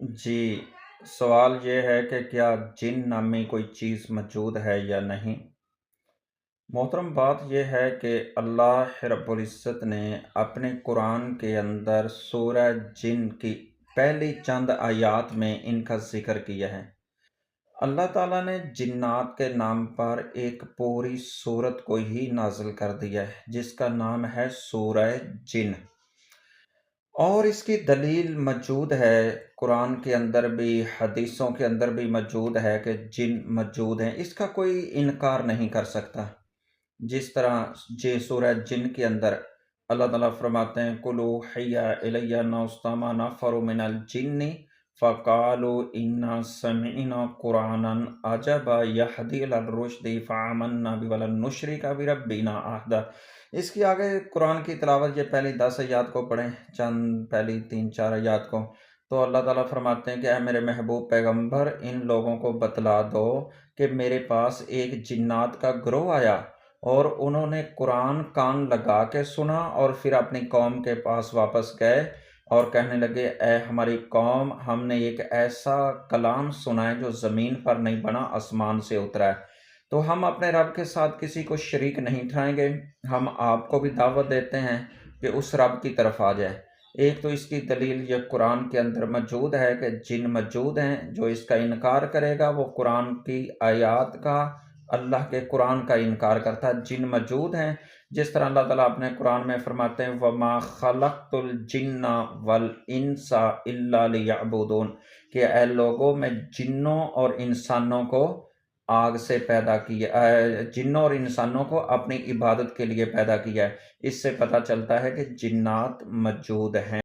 جی، سوال یہ ہے کہ کیا جن نامی کوئی چیز موجود ہے یا نہیں؟ محترم بات یہ ہے کہ اللہ رب العزت نے اپنے قرآن کے اندر سورہ جن کی پہلی چند آیات میں ان کا ذکر کیا ہے۔ اللہ تعالیٰ نے جنات کے نام پر ایک پوری سورت کو ہی نازل کر دیا ہے جس کا نام ہے سورہ جن، اور اس کی دلیل موجود ہے قرآن کے اندر بھی، حدیثوں کے اندر بھی موجود ہے کہ جن موجود ہیں، اس کا کوئی انکار نہیں کر سکتا۔ جس طرح سورہ جن کے اندر اللہ تعالیٰ فرماتے ہیں قُلْ أُوحِيَ إِلَيَّ أَنَّهُ اسْتَمَعَ نَفَرٌ مِّنَ الْجِنِّ فَقَالُوا إِنَّا سَمِعْنَا قُرْآنًا عَجَبًا يَهْدِي إِلَى الرُّشْدِ فَآمَنَّا بِهِ وَلَن نُّشْرِكَ بِرَبِّنَا أَحَدًا۔ اس کی آگے قرآن کی تلاوت یہ پہلی 10 آیات کو پڑھیں، چند پہلی 3-4 آیات کو، تو اللہ تعالیٰ فرماتے ہیں کہ اے میرے محبوب پیغمبر، ان لوگوں کو بتلا دو کہ میرے پاس ایک جنات کا گروہ آیا اور انہوں نے قرآن کان لگا کے سنا اور پھر اپنی قوم کے پاس واپس گئے اور کہنے لگے اے ہماری قوم، ہم نے ایک ایسا کلام سنا ہے جو زمین پر نہیں بنا، آسمان سے اترا ہے، تو ہم اپنے رب کے ساتھ کسی کو شریک نہیں ٹھہرائیں گے۔ ہم آپ کو بھی دعوت دیتے ہیں کہ اس رب کی طرف آ جائے۔ ایک تو اس کی دلیل یہ قرآن کے اندر موجود ہے کہ جن موجود ہیں، جو اس کا انکار کرے گا وہ قرآن کی آیات کا، اللہ کے قرآن کا انکار کرتا ہے۔ جن موجود ہیں، جس طرح اللہ تعالیٰ اپنے قرآن میں فرماتے ہیں وَمَا خَلَقْتُ الْجِنَّ وَالْإِنسَ إِلَّا لِيَعْبُدُونَ، کہ اے لوگوں، میں جنوں اور انسانوں کو آگ سے پیدا کیا، جنوں اور انسانوں کو اپنی عبادت کے لیے پیدا کیا ہے۔ اس سے پتہ چلتا ہے کہ جنات موجود ہیں۔